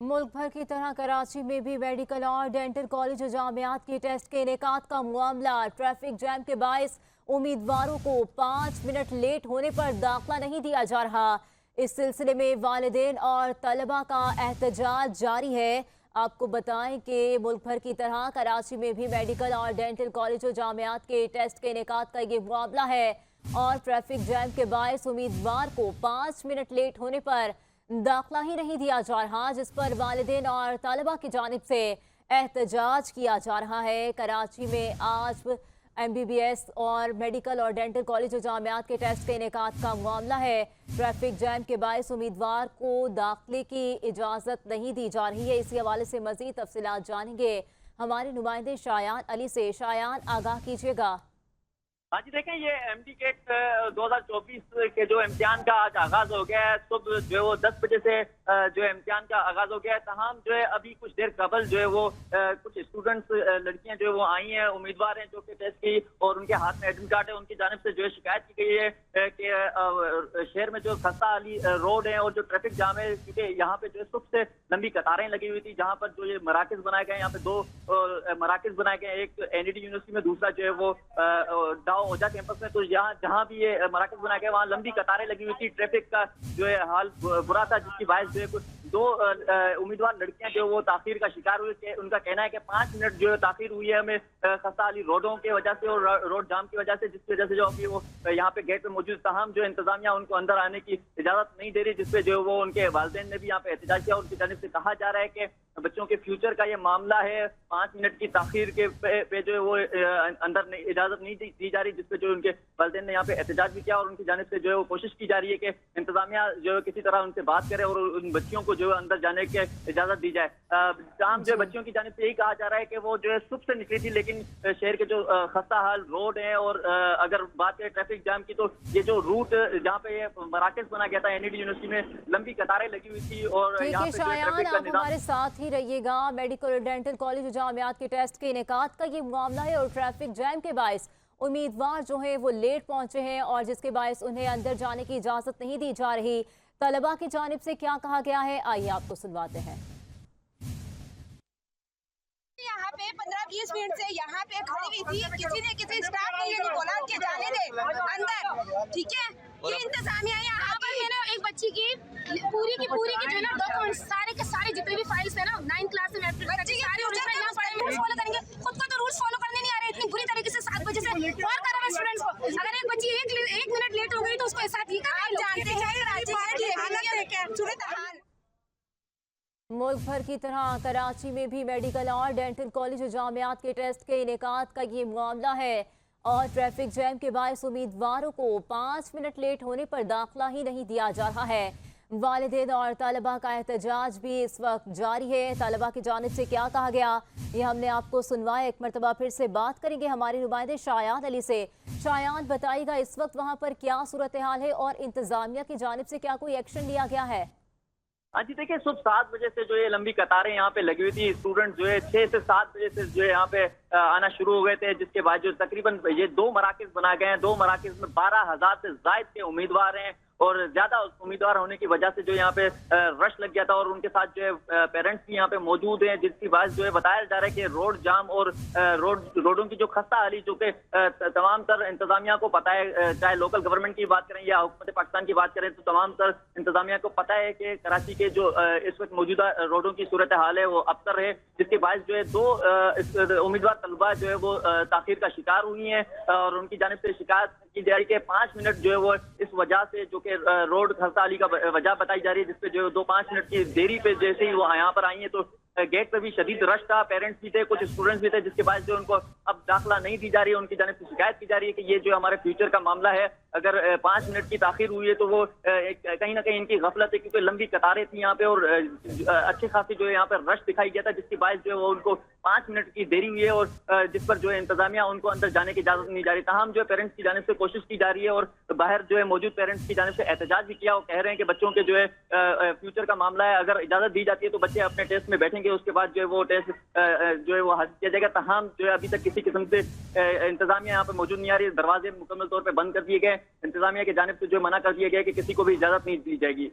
मुल्क भर की तरह कराची में भी मेडिकल और डेंटल कॉलेज और जामियात के टेस्ट के इनेकाद का मामला। ट्रैफिक जैम के बायस उम्मीदवारों को 5 मिनट लेट होने पर दाखिला नहीं दिया जा रहा। इस सिलसिले में वालिदैन और तलबा का एहतजाज जारी है। आपको बताएं कि मुल्क भर की तरह कराची में भी मेडिकल और डेंटल कॉलेज और जामियात के टेस्ट के इनेकाद का ये मामला है और ट्रैफिक जैम के बायस उम्मीदवार को 5 मिनट लेट होने पर दाखिला ही नहीं दिया जा रहा, जिस पर वालिदैन और तालिबा की जानिब से एहतजाज किया जा रहा है। कराची में आज MBBS और मेडिकल और डेंटल कॉलेज और जामियात के टेस्ट के इनेकाद का मामला है। ट्रैफिक जैम के बायस उम्मीदवार को दाखिले की इजाज़त नहीं दी जा रही है। इसी हवाले से मज़ीद तफसीलात जानेंगे हमारे नुमाइंदे शायान अली से। शायान, आगाह कीजिएगा। हाँ जी, देखें, ये MD गेट 2024 के जो इम्तिहान का आज आगाज हो गया है। सुबह जो है वो 10 बजे से जो है इम्तिहान का आगाज हो गया है। तमाम जो है अभी कुछ देर कबल जो है वो कुछ स्टूडेंट्स लड़कियां जो है वो आई हैं, उम्मीदवार हैं जो कि टेस्ट की, और उनके हाथ में एडमिट कार्ड है। उनकी जानिब से जो है शिकायत की गई है कि शहर में जो खस्ता अली रोड है और जो ट्रैफिक जाम है, क्योंकि यहाँ पे जो है सुबह से लंबी कतारें लगी हुई थी। जहाँ पर जो ये मराकज बनाए गए, यहाँ पे 2 मराकज बनाए गए, एक NIT यूनिवर्सिटी में, दूसरा जो है वो ओजा कैंपस में। तो यहाँ जहाँ भी ये मराकज बनाया गया वहाँ लंबी कतारें लगी हुई थी। ट्रैफिक का जो है हाल बुरा था, जिसकी बायस जो है कुछ 2 उम्मीदवार लड़कियां जो वो ताखीर का शिकार हुई। उनका कहना है कि 5 मिनट जो है ताखीर हुई है हमें खस्ता अली रोडों की वजह से और रोड जाम की वजह से, जिसकी वजह से जो अभी वो यहाँ पे गेट पे मौजूद तमाम जो इंतजामिया उनको अंदर आने की इजाजत नहीं दे रही, जिसपे जो वो उनके वालिदैन ने भी यहाँ पे एहतजाज किया। उनकी जानिब से कहा जा रहा है कि बच्चों के फ्यूचर का ये मामला है। 5 मिनट की ताखीर के पे जो है वो अंदर इजाजत नहीं दी जा रही, जिसपे जो उनके वालिदैन ने यहाँ पे एहतजाज भी किया। और उनकी जानिब से जो है वो कोशिश की जा रही है कि इंतजामिया जो है किसी तरह उनसे बात करे और उन बच्चियों को जो है अंदर जाने की इजाजत दी जाए। तमाम जो बच्चियों की जानिब से यही कहा जा रहा है कि वो जो है सुबह से निकली थी, लेकिन शहर के जो खस्ता हाल रोड है और अगर बात करें ट्रैफिक जाम की, तो ये जो रूट जहाँ पे ये मराकज बना गया था NIT यूनिवर्सिटी में, लंबी कतारें लगी हुई थी। और यहाँ पे ट्रैफिक का निजाम, हमारे साथ ही रहिएगा। मेडिकल और डेंटल कॉलेज और जामियात के टेस्ट के इनेकाद का ये मामला है और ट्रैफिक जैम के बायस उम्मीदवार जो है वो लेट पहुंचे हैं और जिसके बायस उन्हें अंदर जाने की इजाजत नहीं दी जा रही। तलबा की जानिब से क्या कहा गया है, आइए आपको सुनवाते हैं। यहाँ पे 15-20 मिनट से यहाँ पे खड़ी हुई थी, किसी स्टाफ ने ये नहीं बोला कि जाने दे अंदर, ठीक है। ये इंतजामिया यहाँ पर मैंने एक बच्ची की पूरी की जो है ना डॉक्यूमेंट्स सारे के सारे जितने भी फाइल्स है ना 9th क्लास से रूल्स फॉलो करेंगे। खुद को तो रूल्स फॉलो करने नहीं आ रहे इतनी बुरी तरीके से 7 बजे से और कर रहे स्टूडेंट्स को। अगर एक बच्ची एक मिनट लेट हो गई तो उसको ऐसा ही मुल्क भर की तरह कराची में भी मेडिकल और डेंटल कॉलेज और जामियात के टेस्ट के इनेकाद का ये मामला है और ट्रैफिक जैम के बायस उम्मीदवारों को 5 मिनट लेट होने पर दाखिला ही नहीं दिया जा रहा है। वालिदैन और तालिबा का एहतजाज भी इस वक्त जारी है। तालिबा की जानिब से क्या कहा गया ये हमने आपको सुनवाया। एक मरतबा फिर से बात करेंगे हमारे नुमाइंदे शायान अली से। शायान, बताइएगा इस वक्त वहाँ पर क्या सूरत हाल है और इंतजामिया की जानिब से क्या कोई एक्शन लिया गया है? हाँ जी, देखिए, सुबह 7 बजे से जो ये लंबी कतारें यहाँ पे लगी हुई थी। स्टूडेंट जो है 6 से 7 बजे से जो है यहाँ पे आना शुरू हो गए थे, जिसके बाद जो तकरीबन ये 2 मराकज बनाए गए हैं। 2 मराकज में 12,000 से जायद के उम्मीदवार हैं और ज्यादा उम्मीदवार होने की वजह से जो यहाँ पे रश लग गया था और उनके साथ जो है पेरेंट्स भी यहाँ पे मौजूद हैं, जिसकी बात जो है बताया जा रहा है कि रोड जाम और रोडों की जो खस्ता हाली, जो कि तमाम तर इंतजामिया को पता है, चाहे लोकल गवर्नमेंट की बात करें या हुकूमत पाकिस्तान की बात करें, तो तमाम तर इंतजामिया को पता है कि कराची के जो इस वक्त मौजूदा रोडों की सूरत हाल है वो अबतर है, जिसके बायस जो है 2 उम्मीदवार तलबा जो है वो ताखीर का शिकार हुई हैं और उनकी जानिब से शिकायत की जा रही है कि 5 मिनट जो है वो इस वजह से, जो कि रोड खस्ता अली का वजह बताई जा रही है, जिसपे जो 2-5 मिनट की देरी पे जैसे ही वो यहाँ पर आई है तो गेट पे भी शदीद रश था। पेरेंट्स भी थे, कुछ स्टूडेंट्स भी थे, जिसके बाद जो उनको अब दाखिला नहीं दी जा रही है। उनकी जानिब से शिकायत की जा रही है कि ये जो हमारे फ्यूचर का मामला है, अगर 5 मिनट की ताखीर हुई है तो वो कहीं ना कहीं इनकी गफलत है, क्योंकि लंबी कतारें थी यहाँ पे और अच्छी खासी जो है यहाँ पे रश दिखाई गया था, जिसकी बायस जो है वो उनको 5 मिनट की देरी हुई है और जिस पर जो है इंतजामिया उनको अंदर जाने की इजाजत नहीं जा रही। तमाम जो है पेरेंट्स की जानिब से कोशिश की जा रही है और बाहर जो है मौजूद पेरेंट्स की जानिब से एहतजाज भी किया। वो कह रहे हैं कि बच्चों के जो है फ्यूचर का मामला है, अगर इजाजत दी जाती है तो बच्चे अपने टेस्ट में बैठेंगे, उसके बाद जो है वो टेस्ट जो है वो हासिल किया जाएगा। तमाम जो है अभी तक किसी किस्म से इंतजामिया यहाँ पे मौजूद नहीं आ रही। दरवाजे मुकम्मल तौर पर बंद कर दिए गए, इंतजामिया की जानिब से जो मना कर दिया गया कि किसी को भी इजाजत नहीं दी जाएगी।